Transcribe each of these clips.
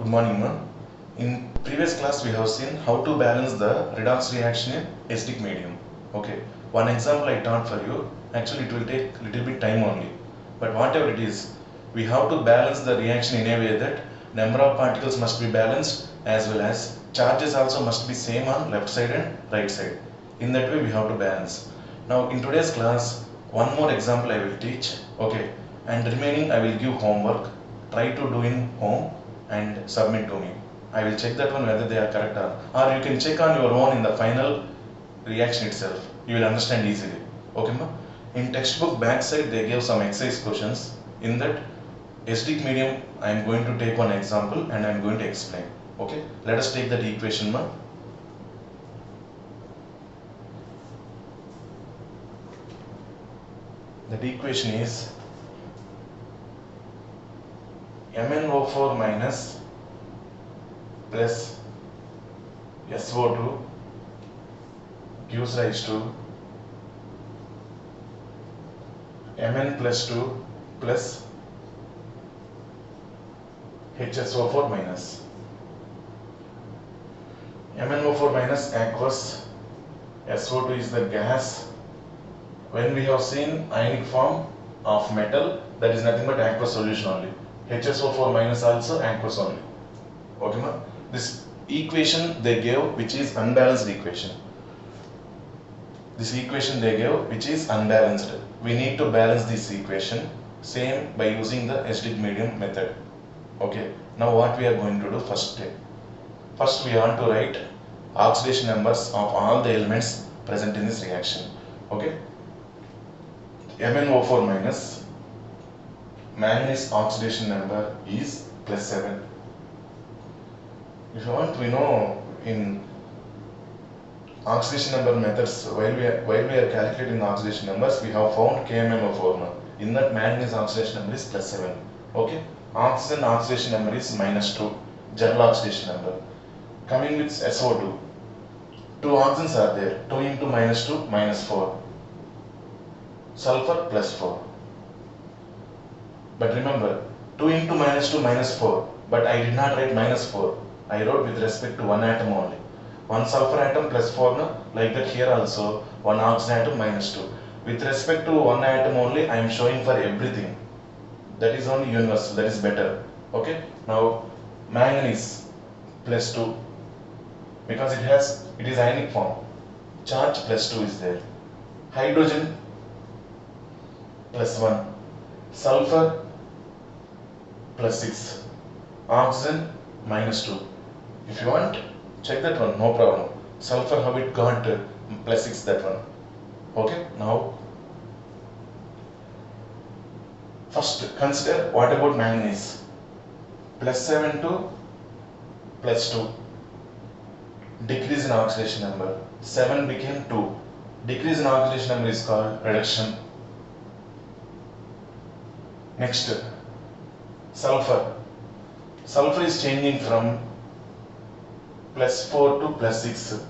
Good morning, ma'am. In previous class, we have seen how to balance the redox reaction in acidic medium. Okay, one example I taught for you. Actually, it will take little bit time only. But whatever it is, we have to balance the reaction in a way that number of particles must be balanced as well as charges also must be same on left side and right side. In that way, we have to balance. Now, in today's class, one more example I will teach. Okay, and remaining I will give homework. Try to do in home and submit to me. I will check that one whether they are correct or you can check on your own in the final reaction itself. You will understand easily. Okay, ma? In textbook backside they gave some exercise questions. In that acidic medium I am going to take one example and I am going to explain. Okay, let us take that equation, ma. That equation is MnO4 minus plus SO2 gives rise to Mn plus 2 plus HSO4 minus. MnO4 minus aqueous, SO2 is the gas. When we have seen ionic form of metal, that is nothing but aqueous solution only. HSO4 minus also aqueous only. Okay, ma? This equation they gave, which is unbalanced equation. This equation they gave, which is unbalanced. We need to balance this equation same by using the acidic medium method. Okay. Now what we are going to do first step. First we want to write oxidation numbers of all the elements present in this reaction. Okay. MnO4 minus manganese oxidation number is plus 7. If you want, we know in oxidation number methods, while we are calculating the oxidation numbers, we have found KMnO4 now. In that manganese oxidation number is plus 7. Okay. Oxygen oxidation number is minus 2. General oxidation number. Coming with SO2. Two oxygens are there. 2 into minus 2 minus 4. Sulfur plus 4. But remember, 2 into minus 2 minus 4. But I did not write minus 4. I wrote with respect to one atom only. One sulfur atom plus 4, no? Like that here also, one oxygen atom minus 2. With respect to one atom only, I am showing for everything. That is only universal, that is better. Okay? Now, manganese plus 2. Because it is ionic form. Charge plus 2 is there. Hydrogen plus 1. Sulfur plus 6. Oxygen minus 2. If you want, check that one, no problem. Sulfur, how it got plus 6, that one. Okay, now first consider what about manganese. Plus 7 to plus 2. Decrease in oxidation number. 7 became 2. Decrease in oxidation number is called reduction. Next, sulfur. Sulfur is changing from plus 4 to plus 6.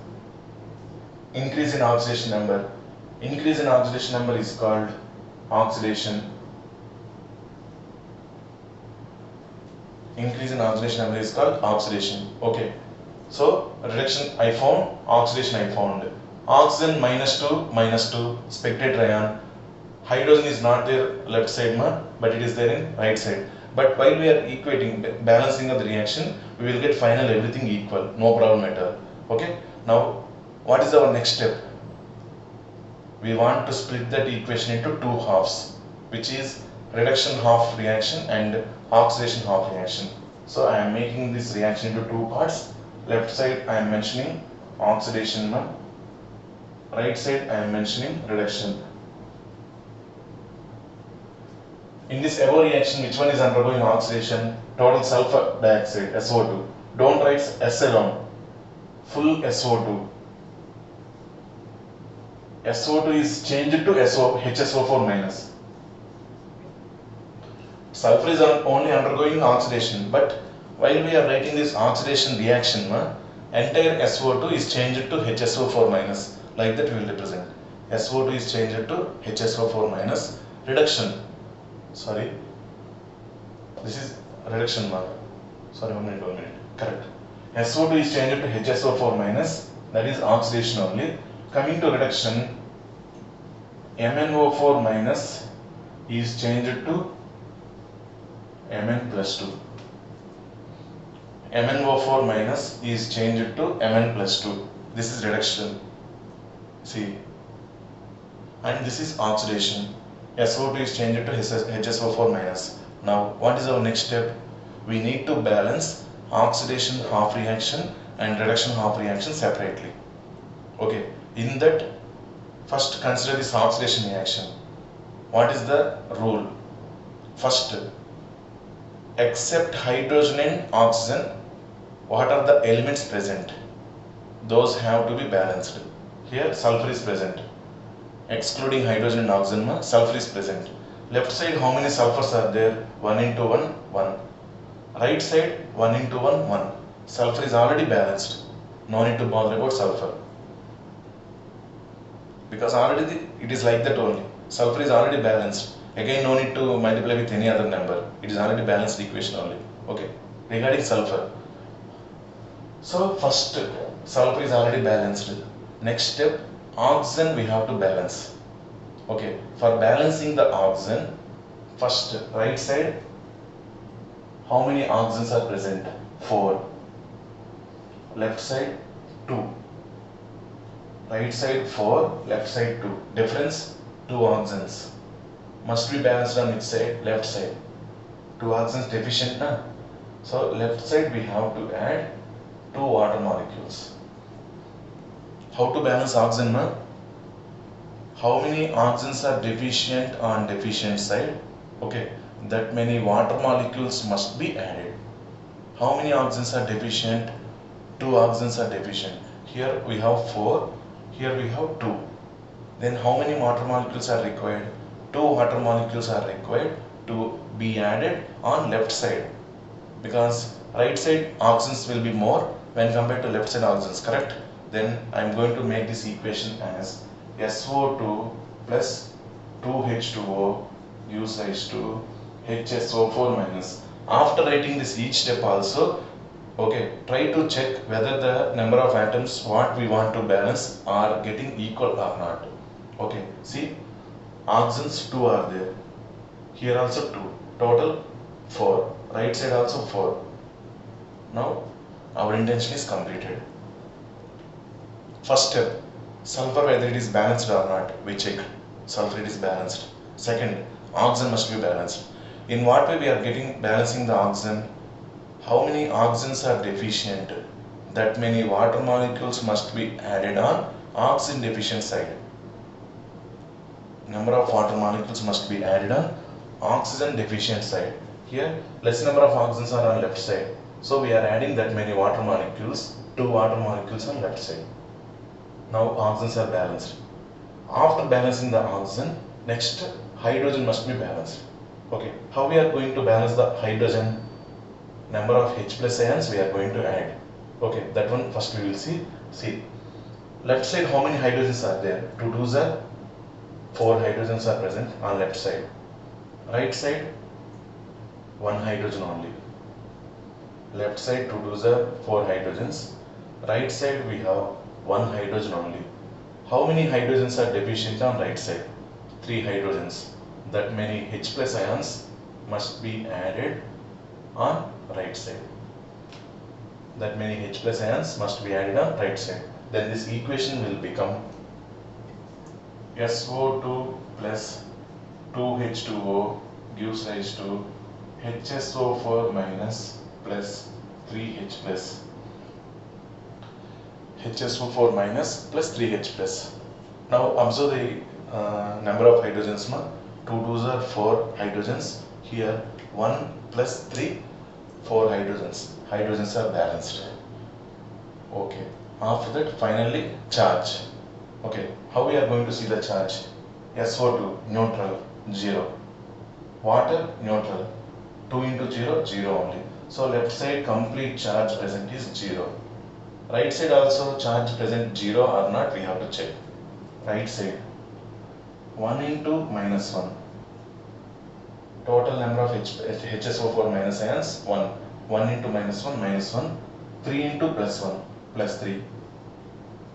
Increase in oxidation number. Increase in oxidation number is called oxidation. Increase in oxidation number is called oxidation. Okay. So, reduction I found, oxidation I found. Oxygen minus 2, spectator ion. Hydrogen is not there left side, but it is there in right side. But while we are equating, balancing of the reaction, we will get final everything equal, no problem at all. Okay. Now, what is our next step? We want to split that equation into two halves, which is reduction half reaction and oxidation half reaction. So I am making this reaction into two parts. Left side I am mentioning oxidation, right side I am mentioning reduction. In this above reaction, which one is undergoing oxidation? Total sulfur dioxide, SO2. Don't write S alone. Full SO2. SO2 is changed to HSO4 minus. Sulfur is only undergoing oxidation, but while we are writing this oxidation reaction, entire SO2 is changed to HSO4 minus. Like that we will represent. SO2 is changed to HSO4 minus. Reduction. Sorry. This is reduction mark. Sorry, 1 minute. Correct. SO2 is changed to HSO4 minus, that is oxidation only. Coming to reduction, MnO4 minus is changed to Mn plus 2. MnO4 minus is changed to Mn plus 2. This is reduction. See. And this is oxidation. SO2 is changed to HSO4 minus. Now, what is our next step? We need to balance oxidation half reaction and reduction half reaction separately. Okay, in that, first consider this oxidation reaction. What is the rule? First, except hydrogen and oxygen, what are the elements present? Those have to be balanced. Here, sulfur is present. Excluding hydrogen and oxygen, sulfur is present. Left side, how many sulfurs are there? 1 into 1, 1. Right side, 1 into 1, 1. Sulfur is already balanced. No need to bother about sulfur. Because already it is like that only. Sulfur is already balanced. Again, no need to multiply with any other number. It is already balanced equation only. Okay. Regarding sulfur. So first, sulfur is already balanced. Next step, oxygen we have to balance. Okay. For balancing the oxygen, first right side, how many oxygens are present? 4. Left side 2. Right side 4, left side 2. Difference 2 oxygens. Must be balanced on which side? Left side. 2 oxygens deficient, na? So left side we have to add 2 water molecules. How to balance oxygen, na? How many oxygens are deficient on deficient side? Okay, that many water molecules must be added. How many oxygens are deficient? 2 oxygens are deficient. Here we have 4, here we have 2. Then how many water molecules are required? 2 water molecules are required to be added on left side. Because right side oxygens will be more when compared to left side oxygens, correct? Then I am going to make this equation as SO2 plus 2H2O gives rise to HSO4 minus. After writing this each step also, okay, try to check whether the number of atoms what we want to balance are getting equal or not. Okay, see, oxygens 2 are there. Here also 2. Total 4. Right side also 4. Now, our intention is completed. First step, sulfur whether it is balanced or not, we check. Sulfur it is balanced. Second, oxygen must be balanced. In what way we are getting balancing the oxygen? How many oxygens are deficient? That many water molecules must be added on oxygen deficient side. Number of water molecules must be added on oxygen deficient side. Here, less number of oxygens are on left side. So we are adding that many water molecules, 2 water molecules on left side. Now oxygens are balanced. After balancing the oxygen, next hydrogen must be balanced. Okay, how we are going to balance the hydrogen? Number of H plus ions we are going to add. Okay, that one first we will see. See, left side how many hydrogens are there? 2 2s are 4 hydrogens are present on left side. Right side 1 hydrogen only. Left side 2 2s are 4 hydrogens. Right side we have 1 hydrogen only. How many hydrogens are deficient on right side? 3 hydrogens. That many H plus ions must be added on right side. That many H plus ions must be added on right side. Then this equation will become SO2 plus 2H2O gives rise to HSO4 minus plus 3H plus. HSO4 minus plus 3H plus. Now observe the number of hydrogens. 2 2s are 4 hydrogens. Here 1 plus 3, 4 hydrogens. Hydrogens are balanced. Okay. After that, finally charge. Okay. How we are going to see the charge? SO2 neutral 0. Water neutral. 2 into 0, 0 only. So left side complete charge present is 0. Right side also charge present 0 or not, we have to check. Right side 1 into -1. Total number of HSO4 minus ions 1. 1 into minus 1 minus 1, 3 into plus 1 plus 3,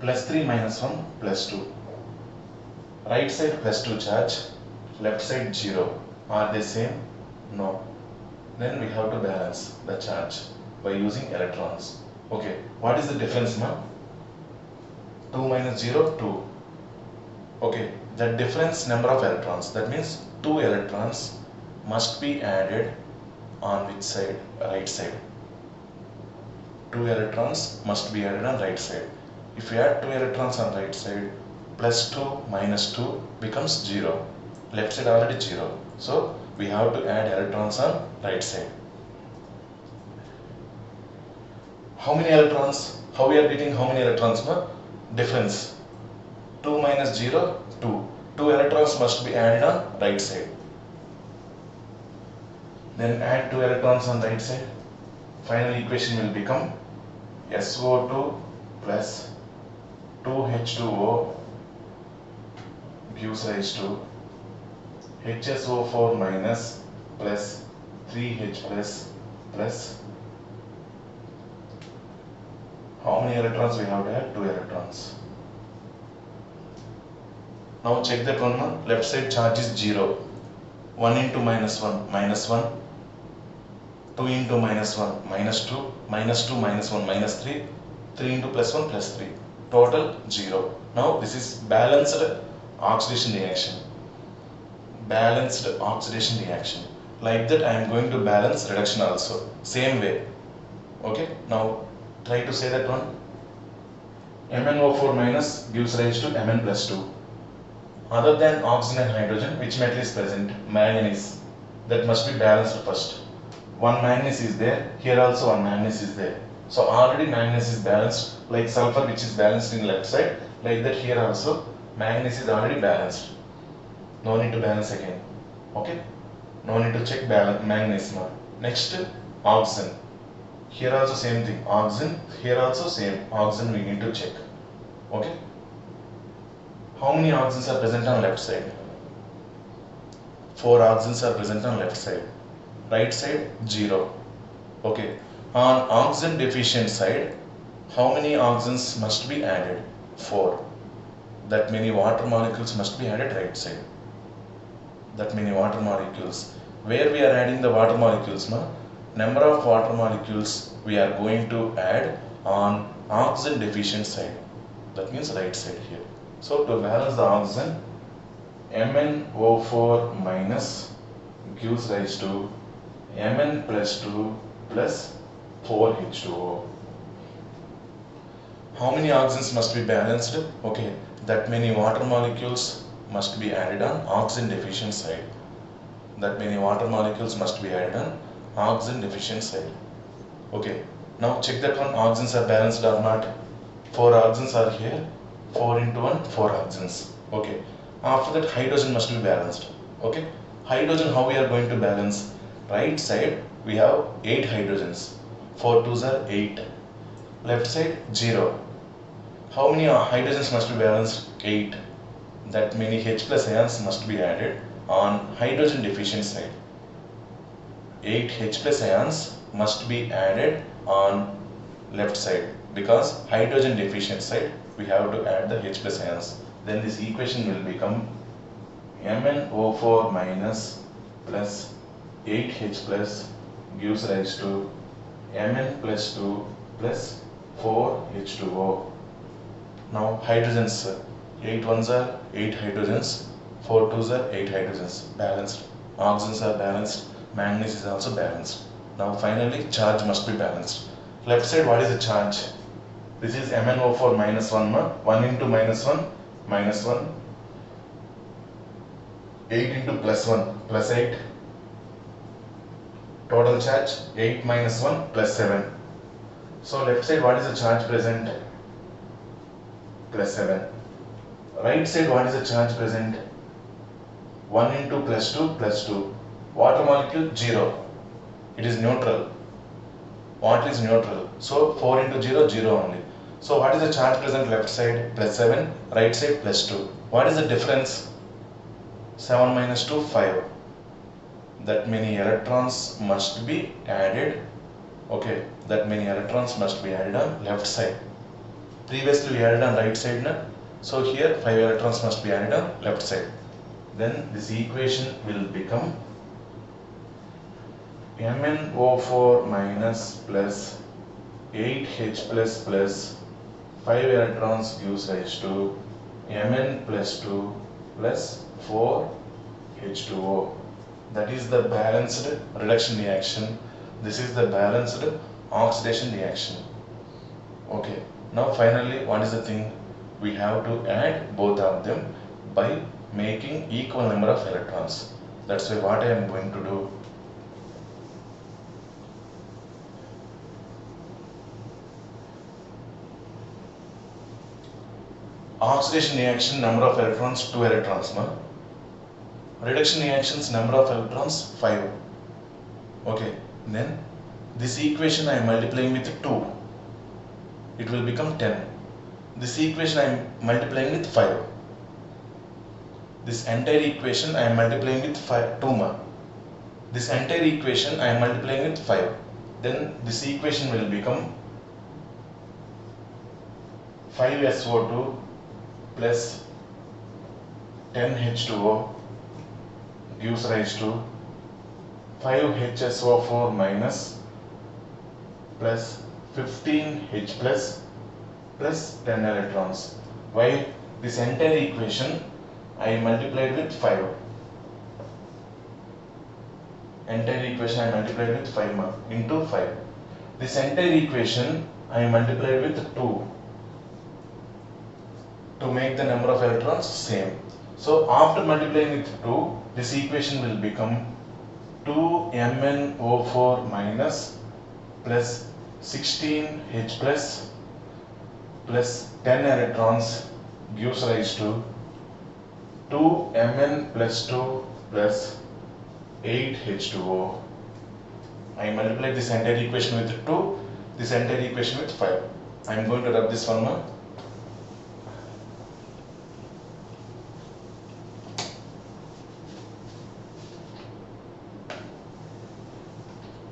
plus 3 minus 1 plus 2. Right side plus 2 charge, left side 0. Are they same? No. Then we have to balance the charge by using electrons. Okay, what is the difference now? 2 minus 0, 2. Okay, the difference number of electrons, that means 2 electrons must be added on which side? Right side. 2 electrons must be added on right side. If we add 2 electrons on right side, plus 2 minus 2 becomes 0. Left side already 0. So we have to add electrons on right side. How many electrons? How we are getting how many electrons? No? Difference. 2 minus 0, 2. 2 electrons must be added on right side. Then add 2 electrons on right side. Final equation will become SO2 plus 2H2O gives rise to HSO4 minus plus 3H plus how many electrons we have to add? 2 electrons. Now check that one. Left side charge is 0. 1 into minus 1 minus 1. 2 into minus 1 minus 2. Minus 2 minus 1 minus 3. 3 into plus 1 plus 3. Total 0. Now this is balanced oxidation reaction. Balanced oxidation reaction. Like that I am going to balance reduction also. Same way. Okay. Now try to say that one. MnO4 minus gives rise to Mn plus 2. Other than oxygen and hydrogen, which metal is present? Manganese. That must be balanced first. One manganese is there. Here also one manganese is there. So already manganese is balanced. Like sulfur which is balanced in left side. Like that here also manganese is already balanced. No need to balance again. Okay. No need to check manganese now. Next oxygen. Here also same thing. Oxygen. Here also same. Oxygen we need to check. Okay. How many oxygens are present on left side? 4 oxygens are present on left side. Right side 0. Okay. On oxygen deficient side, how many oxygens must be added? 4. That many water molecules must be added right side. That many water molecules. Where we are adding the water molecules? No? Number of water molecules we are going to add on oxygen deficient side. That means right side here. So to balance the oxygen, MnO4 minus gives rise to Mn plus 2 plus 4H2O. How many oxygens must be balanced? Okay, that many water molecules must be added on oxygen deficient side. That many water molecules must be added on oxygen deficient side. Okay, now check that one. Oxygens are balanced or not? 4 oxygens are here. 4 into 1, 4 oxygens. Okay. After that, hydrogen must be balanced. Okay. Hydrogen, how we are going to balance? Right side, we have 8 hydrogens. 4 2s are 8. Left side, 0. How many hydrogens must be balanced? 8. That many H plus ions must be added on hydrogen deficient side. 8 H plus ions must be added on left side, because hydrogen deficient side we have to add the H plus ions. Then this equation will become MnO4 minus plus 8H plus gives rise to Mn plus 2 plus 4H2O. Now hydrogens, 8 ones are 8 hydrogens, 4 twos are 8 hydrogens. Balanced. Oxygens are balanced. Manganese is also balanced. Now finally charge must be balanced. Left side, what is the charge? This is MnO4 minus 1, 1 into minus 1, minus 1, 8 into plus 1, plus 8. Total charge, 8 minus 1, plus 7. So left side, what is the charge present? Plus 7. Right side, what is the charge present? 1 into plus 2, plus 2. Water molecule, 0. It is neutral. Water is neutral. So 4 into 0, 0 only. So what is the charge present left side? Plus 7. Right side plus 2. What is the difference? 7 minus 2, 5. That many electrons must be added Okay, that many electrons must be added on left side. Previously we added on right side now. So here 5 electrons must be added on left side. Then this equation will become MnO4 minus plus 8H plus 5 electrons gives rise to Mn plus 2 plus 4H2O. That is the balanced reduction reaction. This is the balanced oxidation reaction. Okay. Now finally, what is the thing? We have to add both of them by making equal number of electrons. That's why what I am going to do. Oxidation reaction, number of electrons, 2 electrons. No? Reduction reactions, number of electrons, 5. Okay. Then this equation I am multiplying with 2. It will become 10. This equation I am multiplying with 5. This entire equation I am multiplying with 2. This entire equation I am multiplying with 5. Then this equation will become 5SO2 plus 10H2O gives rise to 5HSO4 minus plus 15H plus 10 electrons. While this entire equation I multiplied with 5. Entire equation I multiplied with 5 into 5. This entire equation I multiplied with 2 to make the number of electrons same. So after multiplying with 2, this equation will become 2MnO4 minus plus 16H plus 10 electrons gives rise to 2Mn plus 2 plus 8H2O. I multiply this entire equation with 2, this entire equation with 5. I am going to rub this one now.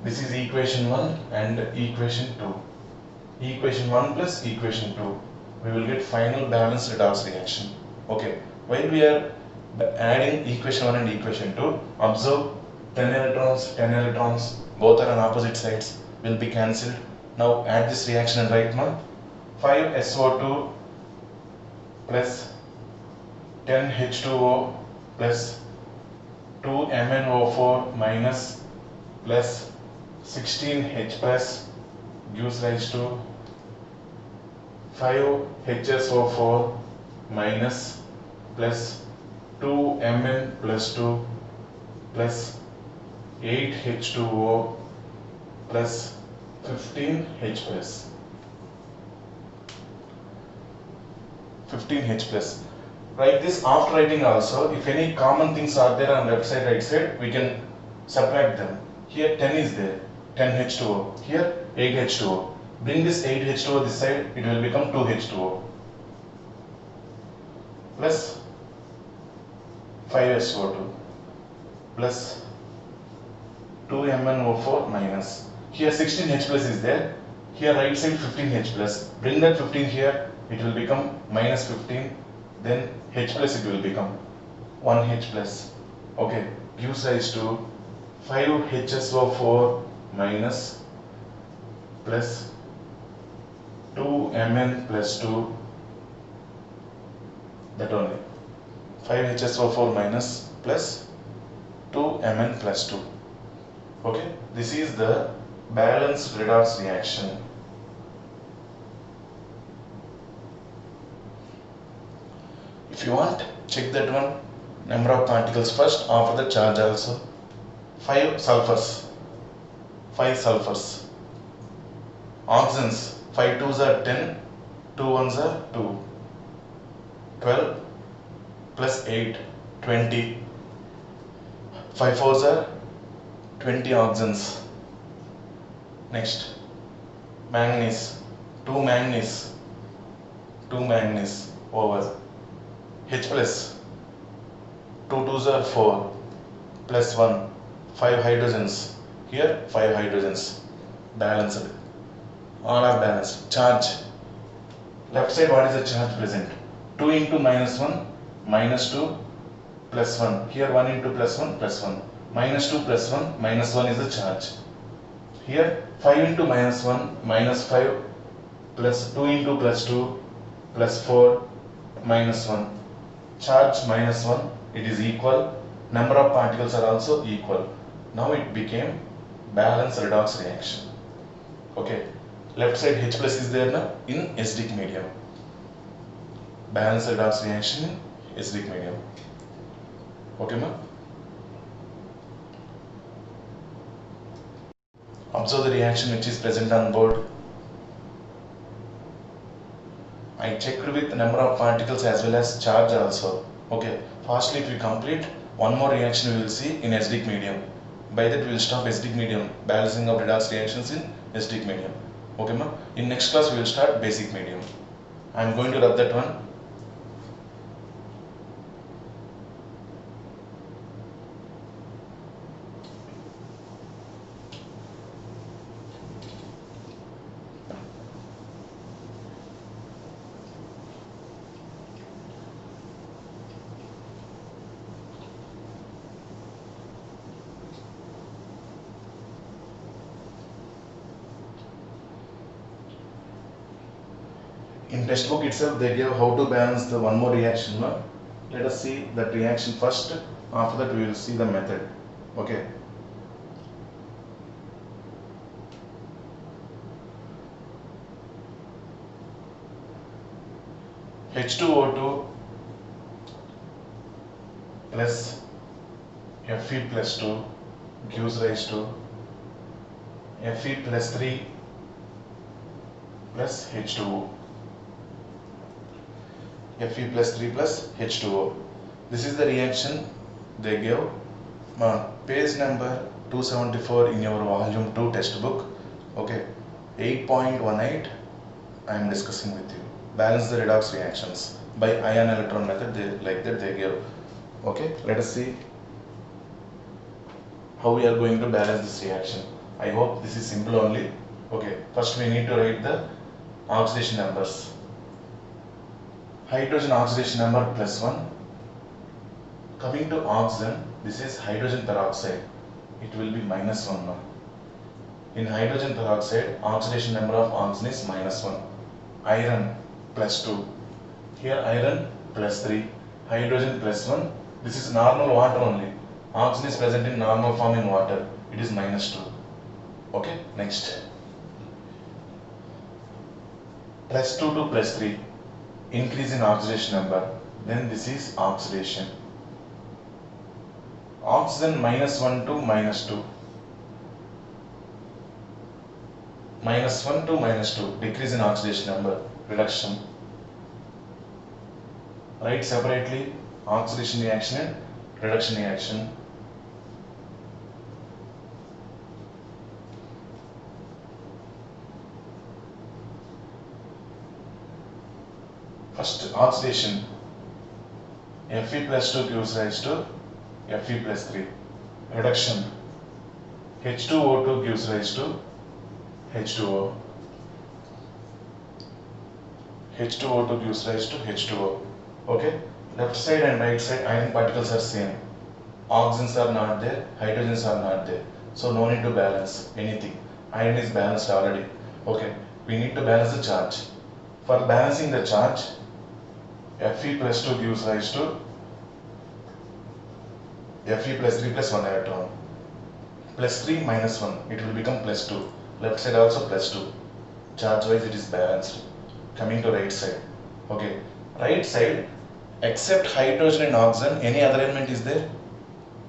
This is equation 1 and equation 2. Equation 1 plus equation 2. We will get final balanced redox reaction. Okay. While we are adding equation 1 and equation 2, observe 10 electrons, both are on opposite sides, will be cancelled. Now add this reaction and write now. 5SO2 plus 10H2O plus 2MnO4 minus plus 16H plus gives rise to 5HSO4 minus plus 2Mn plus 2 plus 8H2O plus 15H plus. 15H plus. Write this after writing also. If any common things are there on left side, right side, we can subtract them. Here 10 is there, 10H2O. Here 8H2O. Bring this 8H2O this side, it will become 2H2O. Plus 5SO2 plus 2MnO4 minus. Here 16H plus is there. Here right side 15H plus. Bring that 15 here, it will become minus 15. Then H plus it will become 1H plus. Okay, gives rise to 5HSO4 minus plus 2Mn plus 2. That only. 5HSO4 minus plus 2Mn plus 2. Okay, this is the balanced redox reaction. If you want, check that one. Number of particles first, after the charge also. 5 sulfurs. 5 sulfurs. Oxygens. 5 2s are 10, 2 1s are 2. 12 plus 8, 20. 5 4s are 20 oxygens. Next, manganese. 2 manganese. 2 manganese over. H plus. 2 2s are 4 plus 1. 5 hydrogens. Here 5 hydrogens. balanced. All are balanced. Charge. Left side, what is the charge present? 2 into minus 1, minus 2, plus 1. Here 1 into plus 1, plus 1. Minus 2 plus 1, minus 1 is the charge. Here 5 into minus 1, minus 5, plus 2 into plus 2, plus 4, minus 1. Charge minus 1, it is equal. Number of particles are also equal. Now it became balanced redox reaction. Okay. Left side H plus is there now in acidic medium. Balanced redox reaction in acidic medium. Okay, ma? Observe the reaction which is present on board. I checked with number of particles as well as charge also. Okay, fastly if we complete, one more reaction we will see in acidic medium. By that we will stop acidic medium, balancing of redox reactions in acidic medium. Okay, ma? In next class we will start basic medium. I am going to rub that one. In textbook itself they give how to balance the one more reaction. No? Let us see that reaction first, after that we will see the method. Okay. H2O2 plus Fe plus 2 gives rise to Fe plus 3 plus H2O. Fe plus 3 plus H2O. This is the reaction they give. Page number 274 in your volume 2 textbook. Okay, 8.18 I am discussing with you. Balance the redox reactions by ion electron method. Like that they give. Okay, let us see how we are going to balance this reaction. I hope this is simple only. Okay, first we need to write the oxidation numbers. Hydrogen oxidation number plus 1. Coming to oxygen, this is hydrogen peroxide. It will be minus 1 now. In hydrogen peroxide, oxidation number of oxygen is minus 1. Iron plus 2. Here iron plus 3. Hydrogen plus 1. This is normal water only. Oxygen is present in normal form in water. It is minus 2. Okay, next. Plus 2 to plus 3. Increase in oxidation number. Then this is oxidation. Oxygen minus 1 to minus 2. Minus 1 to minus 2. Decrease in oxidation number. Reduction. Write separately oxidation reaction and reduction reaction. First, oxidation. Fe plus 2 gives rise to Fe plus 3. Reduction. H2O2 gives rise to H2O. H2O2 gives rise to H2O. Okay? Left side and right side iron particles are same. Oxygens are not there, hydrogens are not there. So no need to balance anything. Iron is balanced already. Okay? We need to balance the charge. For balancing the charge, Fe plus 2 gives rise to Fe plus 3 plus 1 electron. Plus 3 minus 1, it will become plus 2. Left side also plus 2. Charge wise it is balanced. Coming to right side. Okay, right side, except hydrogen and oxygen, any other element is there?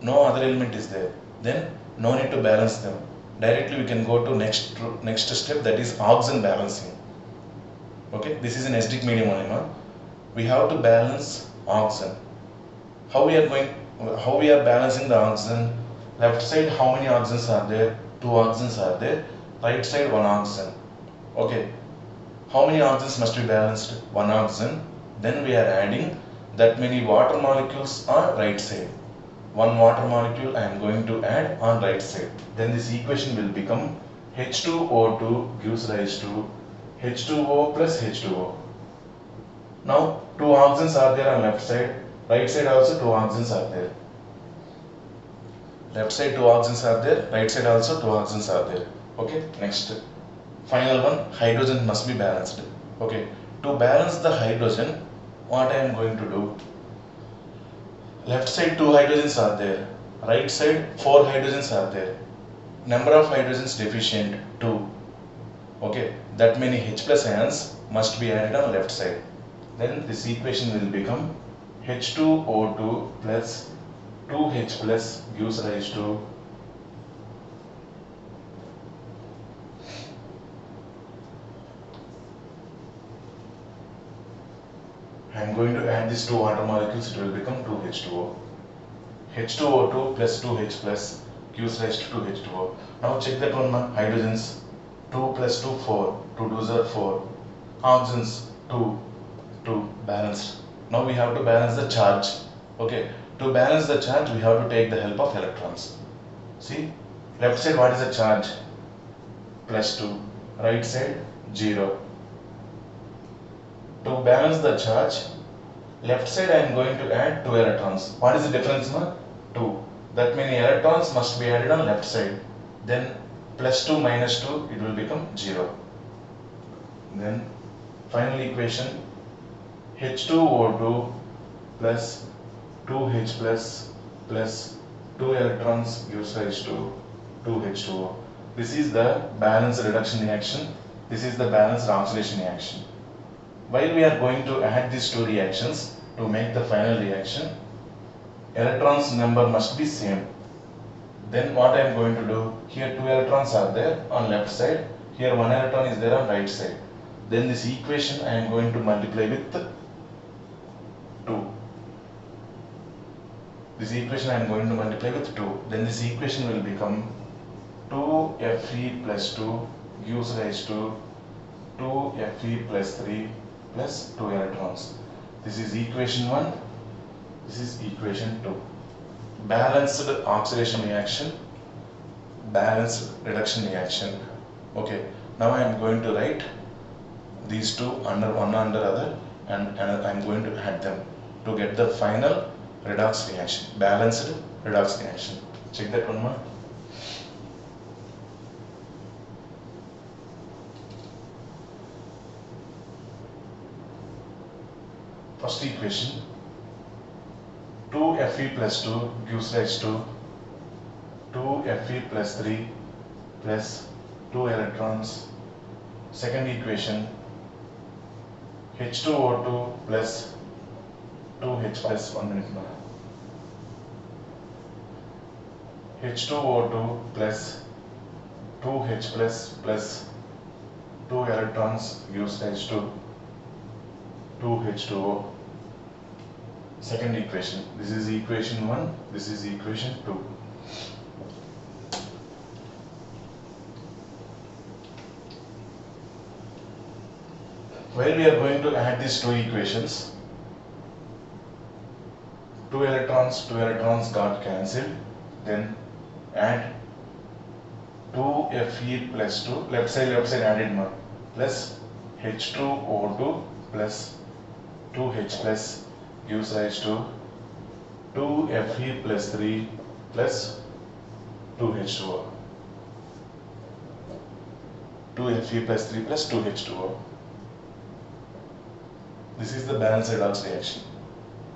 No other element is there. Then no need to balance them. Directly we can go to next step, that is oxygen balancing. Okay, this is an acidic medium only, no? We have to balance oxygen. How we are balancing the oxygen? Left side, how many oxygens are there? 2 oxygens are there. Right side, 1 oxygen. Okay. How many oxygens must be balanced? 1 oxygen. Then we are adding that many water molecules on right side. 1 water molecule I am going to add on right side. Then this equation will become H2O2 gives rise to H2O plus H2O. Now two oxygens are there on left side, right side also two oxygens are there. Left side two oxygens are there, right side also two oxygens are there. Okay, next. Final one, hydrogen must be balanced. Okay, to balance the hydrogen, what I am going to do? Left side two hydrogens are there, right side four hydrogens are there. Number of hydrogens deficient 2. Okay, that many H plus ions must be added on left side. Then this equation will become H2O2 plus 2H plus gives rise to I am going to add these two water molecules, it will become 2H2O. H2O2 plus 2H plus gives rise to 2H2O. Now check that one, hydrogens 2 plus 2 4, 2 2s are 4, oxygens 2, 2 balanced. Now we have to balance the charge. Okay, to balance the charge we have to take the help of electrons. See, left side what is the charge? Plus 2, right side 0. To balance the charge, left side I am going to add 2 electrons. What is the difference now? 2. That many electrons must be added on left side. Then plus 2 minus 2, it will become 0. Then final equation H2O2 plus 2H plus 2 electrons gives rise to 2H2O. This is the balanced reduction reaction. This is the balanced oxidation reaction. While we are going to add these two reactions to make the final reaction, electrons number must be same. Then what I am going to do, here 2 electrons are there on left side, here 1 electron is there on right side. Then this equation I am going to multiply with 2. This equation I am going to multiply with 2. Then this equation will become 2Fe plus 2 gives rise to 2Fe plus 3 plus 2 electrons. This is equation 1. This is equation 2. Balanced oxidation reaction, balanced reduction reaction. Okay, now I am going to write these two under one under other, and I am going to add them to get the final redox reaction, balanced redox reaction. Check that one more. First equation, 2Fe plus 2 gives rise to 2Fe plus 3 plus 2 electrons. Second equation, H2O2 plus 2H plus 1 minute more. H2O2 plus 2H plus 2 electrons gives rise to 2H2O. Second equation, this is equation 1, this is equation 2. While we are going to add these two equations, 2 electrons got cancelled, then add 2Fe plus 2, left side added more, plus H2O2 plus 2H plus gives rise to 2Fe plus 3 plus 2H2O. 2Fe plus 3 plus 2H2O. This is the balanced redox reaction.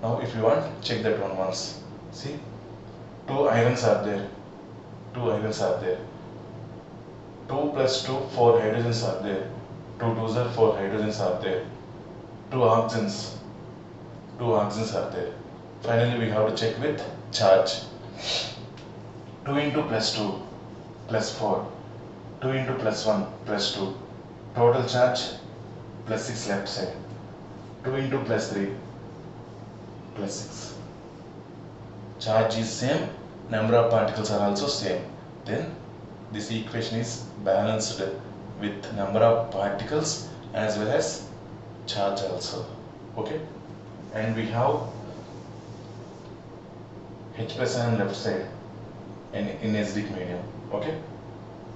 Now if you want, check that one once. See, 2 irons are there. 2 irons are there. 2 plus 2, 4 hydrogens are there. 2 2s are 4 hydrogens are there. 2 oxygens. 2 oxygens are there. Finally, we have to check with charge. 2 into plus 2 plus 4. 2 into plus 1 plus 2. Total charge plus 6 left side. 2 into plus 3 plus 6. Charge is same, number of particles are also same. Then this equation is balanced with number of particles as well as charge also. Okay, and we have H plus on left side in acidic medium. Okay,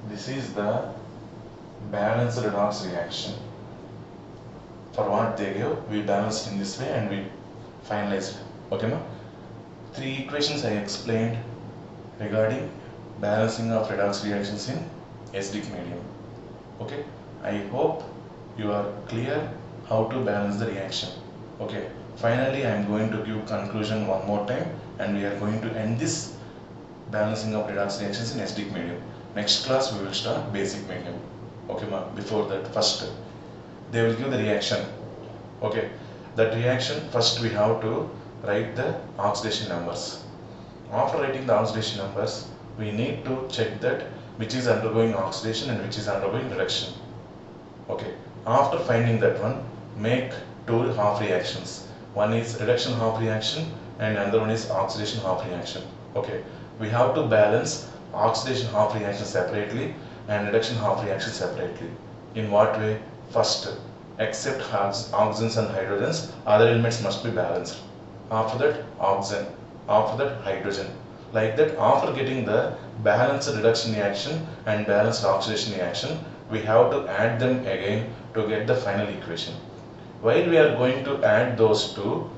This is the balanced redox reaction. For what they gave, we balanced in this way and we finalized. Okay, ma? Three equations I explained regarding balancing of redox reactions in acidic medium. Okay, I hope you are clear how to balance the reaction. Okay, finally I am going to give conclusion one more time and we are going to end this balancing of redox reactions in acidic medium. Next class we will start basic medium. Okay, ma? Before that, first they will give the reaction. Okay, that reaction first we have to write the oxidation numbers. After writing the oxidation numbers, we need to check that which is undergoing oxidation and which is undergoing reduction. Okay, after finding that one, make two half reactions. One is reduction half reaction and another one is oxidation half reaction. Okay, we have to balance oxidation half reaction separately and reduction half reaction separately. In what way? First, except oxygens and hydrogens, other elements must be balanced. After that, oxygen. After that, hydrogen. Like that, after getting the balanced reduction reaction and balanced oxidation reaction, we have to add them again to get the final equation. While we are going to add those two,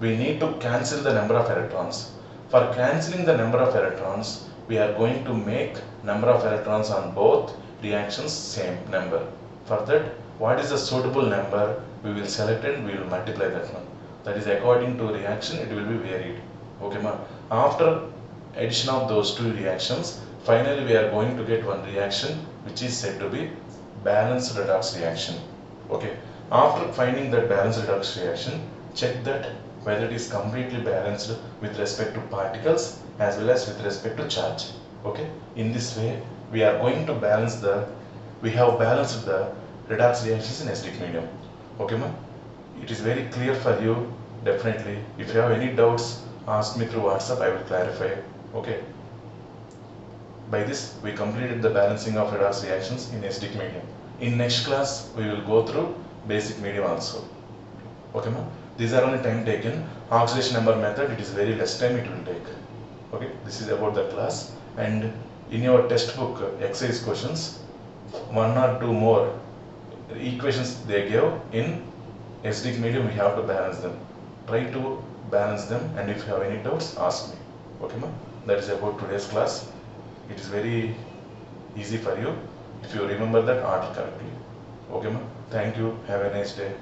we need to cancel the number of electrons. For cancelling the number of electrons, we are going to make number of electrons on both reactions same number. For that, what is the suitable number, we will select and we will multiply that one. That is according to reaction, it will be varied. Okay, ma? After addition of those two reactions, finally we are going to get one reaction which is said to be balanced redox reaction. Okay, after finding that balanced redox reaction, check that whether it is completely balanced with respect to particles as well as with respect to charge. Okay, in this way we are going to balance we have balanced the redox reactions in acidic medium. Okay, ma? It is very clear for you, definitely. If you have any doubts, ask me through WhatsApp, I will clarify. Okay. By this, we completed the balancing of redox reactions in acidic medium. In next class, we will go through basic medium also. Okay, ma? These are only time taken. Oxidation number method, it is very less time it will take. Okay, this is about the class. And in your textbook exercise questions, one or two more equations they gave in acidic medium, we have to balance them. Try to balance them, and if you have any doubts, ask me. Okay, ma? That is about today's class. It is very easy for you if you remember that order correctly. Okay, ma? Thank you. Have a nice day.